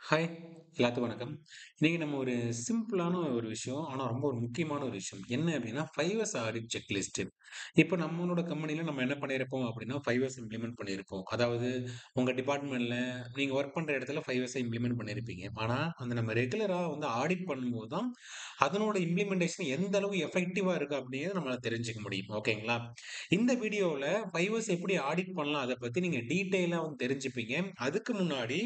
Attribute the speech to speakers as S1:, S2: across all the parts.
S1: Hi! எல்லாத்துக்கும் வணக்கம். இன்னைக்கு நம்ம ஒரு சிம்பிளான ஒரு விஷயம். ஆனா ரொம்ப ஒரு முக்கியமான ஒரு விஷயம். என்ன அப்டின்னா, 5S ஆடிட் செக்லிஸ்ட். இப்ப நம்மளோட கம்பெனில நம்ம என்ன பண்ணியிருப்போம் அப்டின்னா, 5S இம்ப்ளிமெண்ட் பண்ணியிருப்போம். அதாவது உங்க டிபார்ட்மெண்ட்ல நீங்க வொர்க் பண்ற இடத்துல 5S இம்ப்ளிமெண்ட் பண்ணியிருப்பீங்க. ஆனா, அந்த நம்ம ரெகுலரா வந்து ஆடிட் பண்ணும்போது தான், அதனோட இம்ப்ளிமெண்டேஷன் எந்த அளவு எஃபெக்டிவா இருக்கு அப்டிங்கிறத நம்மளால தெரிஞ்சுக்க முடியும். ஓகேங்களா? இந்த வீடியோல 5S எப்படி ஆடிட் பண்ணலாம் அத பத்தி நீங்க டீட்டெயிலா வந்து தெரிஞ்சுப்பீங்க. அதுக்கு முன்னாடி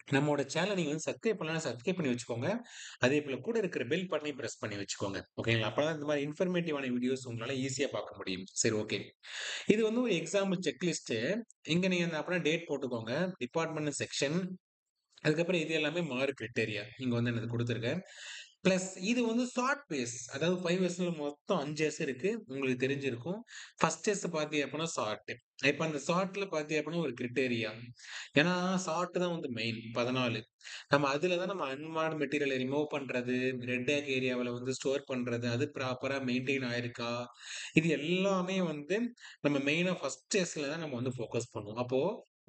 S1: நம்மோட சேனல நீங்க வந்து சப்ஸ்கிரைப் பண்ணலனா சப்ஸ்கிரைப் பண்ணி வச்சுக்கோங்க. அதேபோல கூட இருக்கிற பெல் பட்டனையும் பிரஸ் பண்ணி வச்சுக்கோங்க. ஓகேங்களா? அப்பதான் இந்த மாரி இன்ஃபர்மேட்டிவான வீடியோஸ் உங்களால ஈஸியா பார்க்க முடியும். சரி, ஓகே. இது வந்து ஒரு எக்ஸாம்பிள் செக்லிஸ்ட். இங்க நீங்க அப்படின்னா டேட் போட்டுக்கோங்க. Department section. அதுக்கப்புறம் இது எல்லாமே மார்க் கிரைட்டீரியா. இங்க வந்து எனக்கு குடுத்துருக்கேன். பிளஸ் இது வந்து ஷார்ட் பேஸ். அதாவது 5 எஸ்ல மொத்தம் 5 எஸ் இருக்கு. உங்களுக்கு தெரிஞ்சிருக்கும். ஃபர்ஸ்ட் எஸ் பார்த்தீங்க அப்படின்னா ஷார்ட். இப்ப அந்த ஷார்ட்ல பார்த்தீங்க அப்படின்னா ஒரு கிரைட்டீரியா. ஏன்னா ஷார்ட் தான் வந்து மெயின் 14. நம்ம அதுல தான் நம்ம அன்வான்ட் மெட்டீரியல ரிமூவ் பண்றது, ரெட் டேக் ஏரியாவுல வந்து ஸ்டோர் பண்றது, அது ப்ராப்பரா மெயின்டெயின் ஆயிருக்கா? இது எல்லாமே வந்து நம்ம மெயினா ஃபர்ஸ்ட் எஸ்ல தான் நம்ம வந்து ஃபோக்கஸ் பண்ணுவோம். அப்போ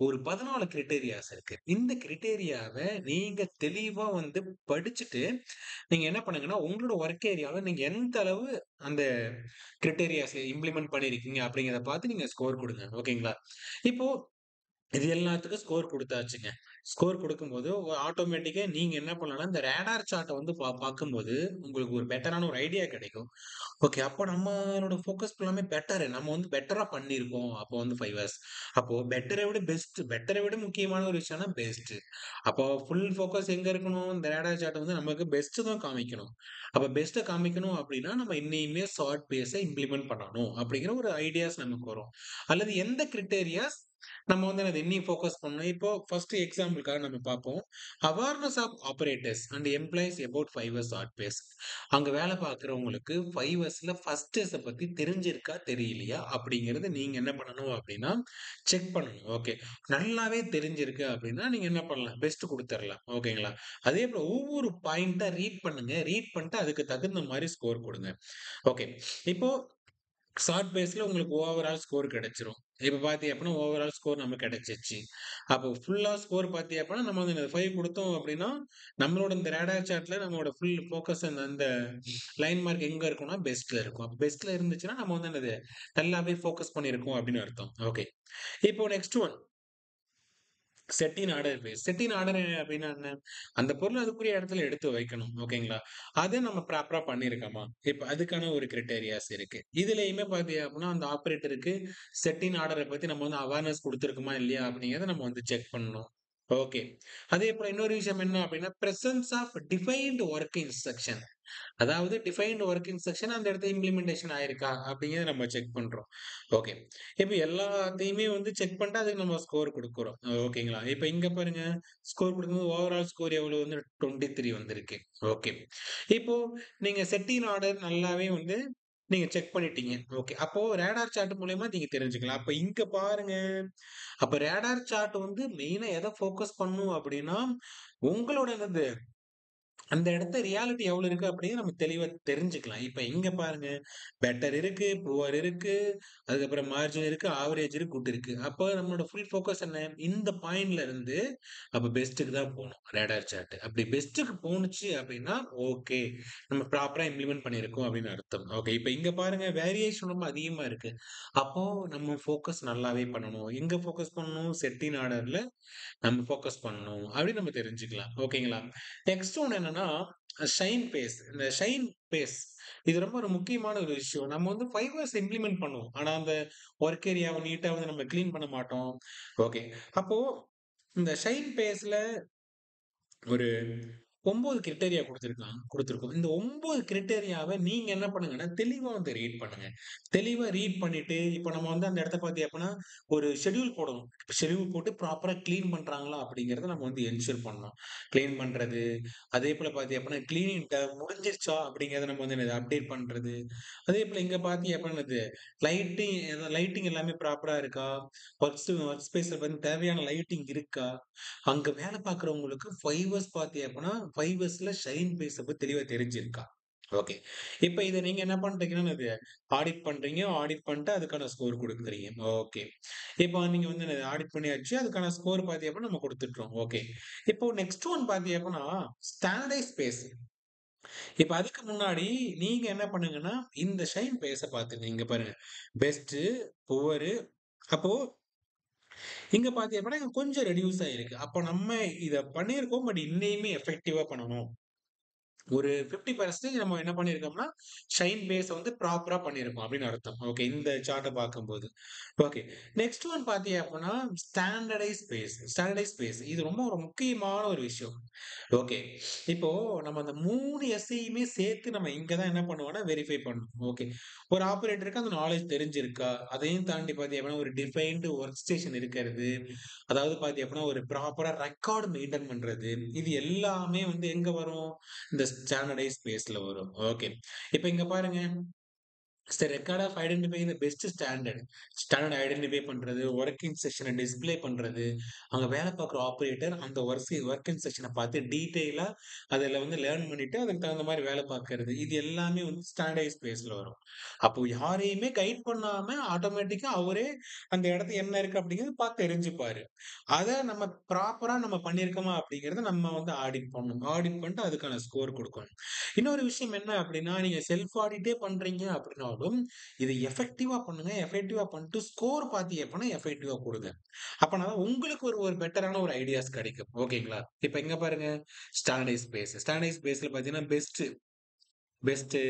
S1: ஒரு 14 கிரைட்டீரியாஸ் இருக்கு. இந்த கிரைட்டீரியாவ நீங்க தெளிவா வந்து படிச்சுட்டு, நீங்க என்ன பண்ணுங்கன்னா, உங்களோட வொர்க் ஏரியால நீங்க எந்த அளவு அந்த கிரைட்டீரியாஸ இம்ப்ளிமெண்ட் பண்ணியிருக்கீங்க அப்படிங்கிறத பார்த்து நீங்க ஸ்கோர் குடுங்க. ஓகேங்களா? இப்போ இது எல்லாத்துக்கும் ஸ்கோர் குடுத்தாச்சுங்க. ஸ்கோர் குடுக்கும்போது ஆட்டோமேட்டிக்கா நீங்க என்ன பண்ணலாம்னா, இந்த ரேடார் சார்ட்ட வந்து பார்க்கும்போது, உங்களுக்கு ஒரு பெட்டரான ஒரு ஐடியா கிடைக்கும். ஓகே. அப்ப நம்மளோட ஃபோக்கஸ் ஃபுல்லாமே பெட்டரு. நம்ம வந்து பெட்டரா பண்ணியிருக்கோம். அப்போ வந்து 5 ஹார்ஸ். அப்போ பெட்டர விட பெஸ்ட். பெட்டர விட முக்கியமான ஒரு விஷயம்னா பெஸ்ட். அப்போ ஃபுல் ஃபோக்கஸ் எங்க இருக்கணும்? இந்த ரேடார் சார்ட் வந்து நமக்கு பெஸ்ட் தான் காமிக்கணும். அப்ப பெஸ்ட்ட காமிக்கணும் அப்டின்னா, நம்ம இன்னியுமே ஷார்ட் பேஸ இம்ப்ளிமெண்ட் பண்ணணும். அப்படிங்கிற ஒரு ஐடியாஸ் நமக்கு வரும். அல்லது எந்த கிரைட்டீரியாஸ் நம்ம வந்து அத இன்னியும் ஃபோக்கஸ் பண்ணணும். இப்போ ஃபர்ஸ்ட் எக்ஸாம்பிள்க்காக நம்ம பார்ப்போம். Awareness of operators and employees about 5 hours sort phase. அங்க வேலை பார்க்கிறவங்களுக்கு 5 ஹார்ஸ்ல ஃபர்ஸ்ட் ஹார்ஸ பத்தி தெரிஞ்சிருக்கா, தெரியலையா? அப்படிங்கிறத நீங்க என்ன பண்ணணும் அப்படின்னா, செக் பண்ணணும். ஓகே. நல்லாவே தெரிஞ்சிருக்கு அப்படின்னா, நீங்க என்ன பண்ணலாம்? பெஸ்ட் குடுத்துறலாம். ஓகேங்களா? அதேபோல ஒவ்வொரு பாயிண்ட்டா ரீட் பண்ணுங்க. ரீட் பண்ணிட்டு அதுக்கு தகுந்த மாரி ஸ்கோர் குடுங்க. ஓகே. இப்போ ஷார்ட் பேஸ்ல உங்களுக்கு ஓவரால் ஸ்கோர் கிடைச்சிரும். இப்ப பார்த்தீங்க அப்படின்னா, ஓவரால் ஸ்கோர் நமக்கு கிடைச்சிருச்சு. அப்போ ஃபுல்லா ஸ்கோர் பார்த்தீங்க அப்படின்னா, நம்ம வந்து 5 குடுத்தோம் அப்படின்னா, நம்மளோட இந்த ரேடார் சார்ட்ல நம்மளோட ஃபுல் ஃபோக்கஸ் அந்த அந்த லைன் மார்க் எங்க இருக்கும்னா, பெஸ்ட்ல இருக்கும். அப்ப பெஸ்ட்ல இருந்துச்சுன்னா, நம்ம வந்து என்னது நல்லாவே ஃபோக்கஸ் பண்ணியிருக்கோம் அப்படின்னு அர்த்தம். ஓகே. இப்போ next one. Set in order phase. Set in order அப்டின்னா என்ன? அந்த பொருள அதுக்குரிய இடத்துல எடுத்து வைக்கணும். ஓகேங்களா? அத நம்ம ப்ராப்பரா பண்ணியிருக்கோமா? இப்ப அதுக்கான ஒரு கிரைட்டீரியாஸ் இருக்கு. இதுலயுமே பார்த்தீங்க அப்டின்னா, அந்த ஆப்பரேட்டருக்கு செட் இன் ஆர்டர பத்தி நம்ம வந்து அவேர்னஸ் குடுத்துருக்கோமா? இல்லையா? அப்படிங்கிறத நம்ம வந்து செக் பண்ணணும். ஓகே. அதேபோல இன்னொரு விஷயம் என்ன அப்டின்னா, presence of defined work instruction. அதாவது டிஃபைன்ட் வொர்க் இன்ஸ்ட்ரக்ஷன் அந்த இடத்துல இம்ப்ளிமெண்டேஷன் ஆயிருக்கா? அப்படிங்கிறத நம்ம செக் பண்றோம். ஓகே. இப்ப எல்லாத்தையுமே வந்து செக் பண்ணிட்டு அதுக்கு நம்ம ஸ்கோர் குடுக்குறோம். ஓகேங்களா? இப்ப இங்க பாருங்க, ஸ்கோர் குடுக்கும்போது ஓவரால் ஸ்கோர் எவ்வளவு வந்து 23 வந்திருக்கு. ஓகே. இப்போ நீங்க செட்டிங் ஆர்டர் நல்லாவே வந்து நீங்க செக் பண்ணிட்டீங்க. ஓகே. அப்போ ரேடார் சார்ட் மூலியமா நீங்க தெரிஞ்சுக்கலாம். அப்ப இங்க பாருங்க. அப்ப ரேடார் சார்ட் வந்து மெயினா எத ஃபோக்கஸ் பண்ணும் அப்படின்னா, உங்களோட என்னது அந்த இடத்த ரியாலிட்டி எவ்வளவு இருக்கு அப்படின்னு நம்ம தெளிவா தெரிஞ்சுக்கலாம். இப்ப இங்க பாருங்க, பெட்டர் இருக்கு, புவர் இருக்கு, அதுக்கப்புறம் மார்ஜின் இருக்கு, ஆவரேஜ் இருக்கு, குட் இருக்கு. அப்ப நம்மளோட ஃபுல் ஃபோக்கஸ் என்ன? இந்த பாயிண்ட்ல இருந்து அப்ப பெஸ்ட்க்கு தான் போணும். Radar chart. அப்படி பெஸ்ட்க்கு போணுச்சு அப்படின்னா, ஓகே. நம்ம ப்ராப்பரா இம்ப்ளிமெண்ட் பண்ணியிருக்கோம் அப்படின்னு அர்த்தம். ஓகே. இப்ப இங்க பாருங்க வேரியேஷன் ரொம்ப அதிகமா இருக்கு. அப்போ நம்ம ஃபோக்கஸ் நல்லாவே பண்ணணும். எங்க ஃபோக்கஸ் பண்ணணும்? செட்டிங் ஆர்டர்ல நம்ம ஃபோக்கஸ் பண்ணணும். அப்படின்னு நம்ம தெரிஞ்சுக்கலாம். ஓகேங்களா? நெக்ஸ்ட் ஒண்ணு என்னன்னா, ஷைன் பேஸ். இந்த ஷைன் பேஸ் இது ரொம்ப ஒரு முக்கியமான ஒரு விஷயம். நம்ம வந்து 5 ஹார்ஸ் இம்ப்ளிமெண்ட் பண்ணுவோம். ஆனா, அந்த வொர்க் ஏரியாவ நீட்டா வந்து நம்ம கிளீன் பண்ண மாட்டோம். ஓகே. அப்போ இந்த ஷைன் பேஸ்ல ஒரு 9 கிரைட்டீரியா குடுத்திருக்கோம். இந்த 9 கிரைட்டீரியாவ நீங்க என்ன பண்ணுங்கன்னா, தெளிவா வந்து ரீட் பண்ணுங்க. தெளிவா ரீட் பண்ணிட்டு, இப்ப நம்ம வந்து அந்த இடத்த பாத்தீங்க அப்பன்னா, ஒரு ஷெட்யூல் போடணும். ஷெட்யூல் போட்டு ப்ராப்பரா கிளீன் பண்றாங்களா? அப்படிங்கிறத நம்ம வந்து என்ஷூர் பண்ணணும். கிளீன் பண்றது, அதேபோல பாத்தீங்க அப்பன்னா, கிளீனிங் முடிஞ்சிருச்சா? அப்படிங்கிறத நம்ம வந்து என்னது அப்டேட் பண்றது. அதேபோல இங்க பாத்தீங்க அப்பன்னா என்னது, லைட்டிங் எல்லாமே ப்ராப்பரா இருக்கா? ஒர்க் ஸ்பேஸ்ல வந்து தேவையான லைட்டிங் இருக்கா? அங்க வேலை பார்க்கிறவங்களுக்கு 5 ஹார்ஸ் பார்த்தீங்க அப்படின்னா, 5 ஹார்ஸ்ல ஷைன் பேஸ பத்தி தெளிவா தெரிஞ்சிருக்கா? ஓகே. இப்ப இத நீங்க என்ன பண்றீங்கன்னா, இது ஆடிட் பண்றீங்க. ஆடிட் பண்ணிட்டு அதுக்கான ஸ்கோர் குடுக்குறீங்க. ஓகே. இப்போ நீங்க வந்து ஆடிட் பண்ணியாச்சு. அதுக்கான ஸ்கோர் பாத்தீங்க அப்டின்னா நம்ம குடுத்துட்டோம். ஓகே. இப்போ நெக்ஸ்ட் ஒன் பாத்தீங்க அப்டின்னா, ஸ்டாண்டர்டைஸ் பேஸ். இப்ப அதுக்கு முன்னாடி நீங்க என்ன பண்ணுங்கன்னா, இந்த ஷைன் பேஸ பாத்துங்க. இங்க பாருங்க. பெஸ்ட்டு, புவரு அப்போ இங்க பாத்தீங்க அப்டின்னா கொஞ்சம் ரெட்யூஸ் ஆயிருக்கு. அப்ப நம்ம இத பண்ணியிருக்கோம். பட் இன்னையுமே எஃபெக்டிவா பண்ணணும். ஒரு 50% நம்ம என்ன பண்ணியிருக்கோம்னா, ஷைன் பேஸ வந்து ப்ராப்பரா பண்ணியிருக்கோம் அப்படின்னு அர்த்தம். ஓகே. இந்த சார்ட்ட பார்க்கும்போது. ஓகே. நெக்ஸ்ட் ஒன் பார்த்தீங்க அப்படின்னா, ஸ்டாண்டர்டைஸ் பேஸ். இது ரொம்ப ஒரு முக்கியமான ஒரு விஷயம். ஓகே. இப்போ நம்ம அந்த 3 எஸ்ஸையுமே சேர்த்து நம்ம இங்க தான் என்ன பண்ணுவோம்னா, வெரிஃபை பண்ணணும். ஓகே. ஒரு ஆப்பரேட்டருக்கு அந்த நாலேட்ஜ் தெரிஞ்சிருக்கா? அதையும் தாண்டி பார்த்தீங்க அப்படின்னா, ஒரு டிஃபைன்டு ஒர்க் ஸ்டேஷன் இருக்கிறது. அதாவது பார்த்தீங்க அப்படின்னா, ஒரு ப்ராப்பரா ரெக்கார்ட் மெயின்டெயின் பண்றது. இது எல்லாமே வந்து எங்க வரும்? இந்த ஸ்டாண்டர்டைஸ் பேஸ்ல வரும். ஓகே. இப்ப இங்க பாருங்க. It's the record of identifying the best standard. Standard identify பண்றது, வொர்க்கிங் செக்ஷன டிஸ்ப்ளே பண்றது, அங்க வேலை பார்க்குற ஆப்பரேட்டர் அந்த வொர்க்கிங் செக்ஷன பார்த்து டீட்டெயிலா அதுல வந்து லேர்ன் பண்ணிட்டு, அதுக்கு தகுந்த மாரி வேலை பார்க்கிறது. இது எல்லாமே வந்து ஸ்டாண்டர்டைஸ் பேஸ்ல வரும். அப்போ யாரையுமே கைட் பண்ணாம ஆட்டோமேட்டிக்கா அவரே அந்த இடத்துல என்ன இருக்கு அப்படிங்கிறத பார்த்து தெரிஞ்சுப்பாரு. அத நம்ம ப்ராப்பரா நம்ம பண்ணியிருக்கோமா அப்படிங்கிறத நம்ம வந்து ஆடிட் பண்ணணும். ஆடிட் பண்ணிட்டு அதுக்கான ஸ்கோர் குடுக்கணும். இன்னொரு விஷயம் என்ன அப்படின்னா, நீங்க செல்ஃப் ஆடிட்டே பண்றீங்க அப்படின்னாலும், இத எஃபெக்டிவா பண்ணுங்க. எஃபெக்டிவா பண்ணிட்டு ஸ்கோர் பார்த்தீங்க அப்படின்னா, எஃபெக்டிவா குடுங்க. அப்பனா உங்களுக்கு ஒரு ஒரு பெட்டரான ஒரு ஐடியாஸ் கிடைக்கும். ஓகேங்களா? இப்ப இங்க பாருங்க. Standardise base. ஸ்டாண்டர்டைஸ் பேஸ்ல பார்த்தீங்கன்னா, பெஸ்ட்டு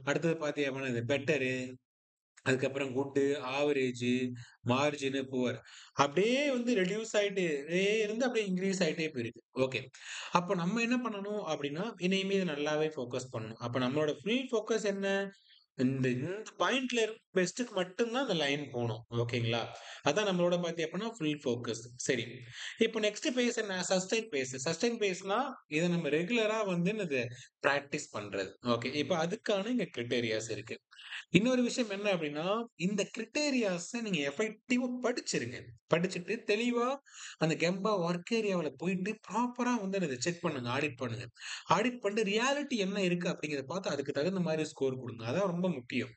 S1: அடுத்தது பார்த்தீங்க அப்படின்னா, இது பெட்டரு அதுக்கப்புறம் குட்டு, ஆவரேஜ், மார்ஜின், புவர். அப்படியே வந்து ரெட்யூஸ் ஆயிட்டே இருந்து அப்படியே இன்கிரீஸ் ஆயிட்டே போயிருக்கு. ஓகே. அப்ப நம்ம என்ன பண்ணணும் அப்படின்னா, இனிமே இத நல்லாவே ஃபோக்கஸ் பண்ணணும். அப்ப நம்மளோட ஃபுல் ஃபோக்கஸ் என்ன? இந்த பாயிண்ட்ல இருந்து பெஸ்ட்க்கு மட்டும் தான் அந்த லைன் போணும். ஓகேங்களா? அதான் நம்மளோட பாத்தீங்க அப்படின்னா ஃபுல் ஃபோக்கஸ். சரி. இப்போ நெக்ஸ்ட் பேஸ் என்ன? Sustain phase. சஸ்டெயின் பேஸ்னா இத நம்ம ரெகுலரா வந்து என்னது பிராக்டிஸ் பண்றது. ஓகே. இப்ப அதுக்கான இங்க கிரைட்டீரியாஸ் இருக்கு. இன்னொரு விஷயம் என்ன அப்படின்னா, இந்த கிரிட்டேரியாஸ நீங்க எஃபெக்டிவா படிச்சிருங்க. படிச்சுட்டு தெளிவா அந்த கெம்பா வொர்க் ஏரியாவுல போயிட்டு ப்ராப்பரா வந்து அத செக் பண்ணுங்க. ஆடிட் பண்ணுங்க. ஆடிட் பண்ணிட்டு ரியாலிட்டி என்ன இருக்கு அப்படிங்கிறத பார்த்து அதுக்கு தகுந்த மாரி ஸ்கோர் குடுங்க. அதான் ரொம்ப முக்கியம்.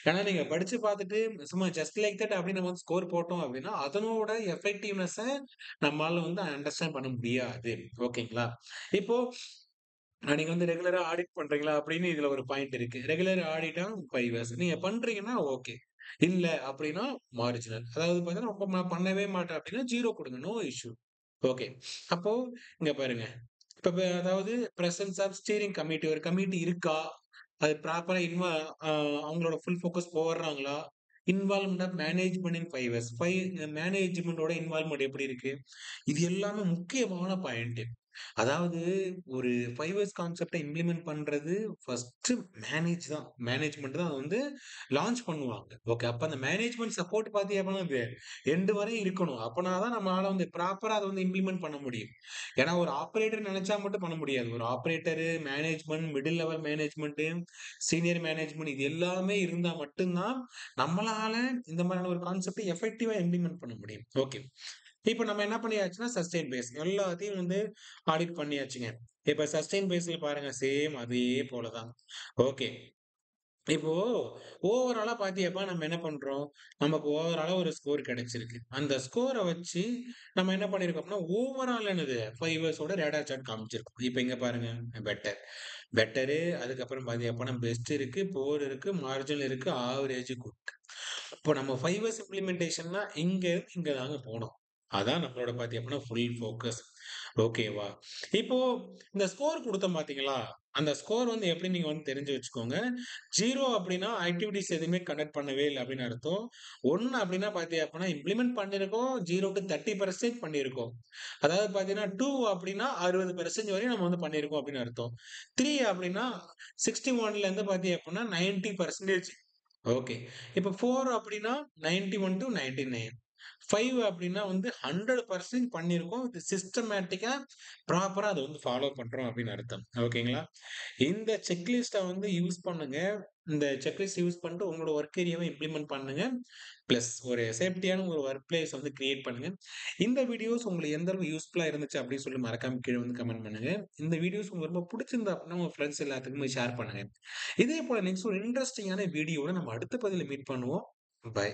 S1: ஏன்னா நீங்க படிச்சு பார்த்துட்டு சும்மா ஜஸ்ட் லைக் தட் அப்படின்னு நம்ம வந்து ஸ்கோர் போட்டோம் அப்படின்னா, அதனோட எஃபெக்டிவ்னஸ நம்மால வந்து அண்டர்ஸ்டாண்ட் பண்ண முடியாது. ஓகேங்களா? இப்போ நீங்க வந்து ரெகுலரா ஆடிட் பண்றீங்களா? அப்படின்னு இதுல ஒரு பாயிண்ட் இருக்கு. ரெகுலர் ஆடிட்டா 5 இயர்ஸ். நீங்க பண்றீங்கன்னா ஓகே. இல்ல அப்படின்னா மார்ஜினல். அதாவது பார்த்தீங்கன்னா, ரொம்ப பண்ணவே மாட்டேன் அப்படின்னா 0 குடுங்க. No issue. ஓகே. அப்போ இங்க பாருங்க. இப்ப அதாவது பிரசன்ஸ் ஆஃப் ஸ்டீரிங் கமிட்டி ஒரு கமிட்டி இருக்கா? அது ப்ராப்பரா அ அவங்களோட ஃபுல் ஃபோக்கஸ் போடுறாங்களா? Involvement of management in 5 years. மேனேஜ்மென்ட்டோட இன்வால்வ்மென்ட் எப்படி இருக்கு? இது எல்லாமே முக்கியமான பாயிண்ட். அதாவது ஒரு 5 இயர்ஸ் கான்செப்ட்ட இம்ப்ளிமெண்ட் பண்றது ஃபர்ஸ்ட் மேனேஜ்மெண்ட் தான் அத வந்து லான்ச் பண்ணுவாங்க. ஓகே. அப்ப அந்த மேனேஜ்மென்ட் சப்போர்ட் பார்த்தீங்க அப்படின்னா, அது எண்ட் வரையும் இருக்கணும். அப்பனா தான் நம்மளால வந்து ப்ராப்பரா அத வந்து இம்ப்ளிமெண்ட் பண்ண முடியும். ஏன்னா ஒரு ஆப்பரேட்டர் நெனச்சா மட்டும் பண்ண முடியாது. ஒரு operator, management, middle level management, senior management இது எல்லாமே இருந்தா மட்டும் தான் நம்மளால இந்த மாதிரியான ஒரு கான்செப்ட்ட எஃபெக்டிவா இம்ப்ளிமெண்ட் பண்ண முடியும். ஓகே. இப்ப நம்ம என்ன பண்ணியாச்சுன்னா, சஸ்டெயின் பேஸ் எல்லாத்தையும் வந்து ஆடிட் பண்ணியாச்சுங்க. இப்ப சஸ்டெயின் பேஸ்ல பாருங்க சேம் அதே போல தான். ஓகே. இப்போ ஓவராலா பாத்தீங்கப்ப நம்ம என்ன பண்றோம்? நமக்கு ஓவராலா ஒரு ஸ்கோர் கிடைச்சிருக்கு. அந்த ஸ்கோர வச்சு நம்ம என்ன பண்ணியிருக்கோம்னா, ஓவரால் என்னது 5 இயர்ஸோட ரேடார் சார்ட் காமிச்சிருக்கோம். இப்ப இங்க பாருங்க பெட்டர். பெட்டரு அதுக்கப்புறம் பாத்தீங்க அப்பன்னா பெஸ்ட் இருக்கு, புவர் இருக்கு, மார்ஜினல் இருக்கு, ஆவரேஜ், குட். இப்போ நம்ம 5 இயர்ஸ் இம்ப்ளிமெண்டேஷன்னா இங்க இருந்து இங்க தாங்க போனோம். அதான் நம்மளோட பாத்தீங்க அப்படின்னா ஃபுல் ஃபோக்கஸ். ஓகேவா? இப்போ இந்த ஸ்கோர் குடுத்தோம் பாத்தீங்களா? அந்த ஸ்கோர் வந்து எப்படி நீங்க வந்து தெரிஞ்சு வச்சுக்கோங்க. 0 அப்படின்னா ஆக்டிவிட்டீஸ் எதுவுமே கண்டக்ட் பண்ணவே இல்ல அப்படின்னு அர்த்தம். 1 அப்படின்னா பாத்தீங்க அப்படின்னா இம்ப்ளிமெண்ட் பண்ணியிருக்கோம். 0 டூ 30% பண்ணியிருக்கோம். அதாவது பாத்தீங்கன்னா 2 அப்படின்னா 60% வரையும் நம்ம வந்து பண்ணியிருக்கோம் அப்படின்னு அர்த்தம். 3 அப்படின்னா 61ல இருந்து பாத்தீங்க அப்படின்னா 90% ஓகே. இப்ப 4 அப்படின்னா 91 டூ 99. 5 அப்படின்னா வந்து 100% பண்ணியிருக்கோம். இது சிஸ்டமேட்டிக்கா ப்ராப்பரா அத வந்து ஃபாலோ பண்றோம் அப்படின்னு அர்த்தம். ஓகேங்களா? இந்த செக்லிஸ்ட்ட வந்து யூஸ் பண்ணுங்க. இந்த செக்லிஸ்ட் யூஸ் பண்ணிட்டு உங்களோட ஒர்க் ஏரியாவ இம்ப்ளிமெண்ட் பண்ணுங்க. பிளஸ் ஒரு சேஃப்டியான ஒரு ஒர்க் பிளேஸ் வந்து கிரியேட் பண்ணுங்க. இந்த வீடியோஸ் உங்களுக்கு எந்த அளவு யூஸ்ஃபுல்லா இருந்துச்சு அப்படின்னு சொல்லி மறக்காம கீழ வந்து கமெண்ட் பண்ணுங்க. இந்த வீடியோஸ் உங்களுக்கு ரொம்ப பிடிச்சிருந்தா அப்படின்னா உங்க ஃப்ரெண்ட்ஸ் எல்லாத்துக்குமே ஷேர் பண்ணுங்க. இதே போல நெக்ஸ்ட் ஒரு இன்ட்ரஸ்டிங்கான வீடியோட நம்ம அடுத்த பதிவுல மீட் பண்ணுவோம். பை.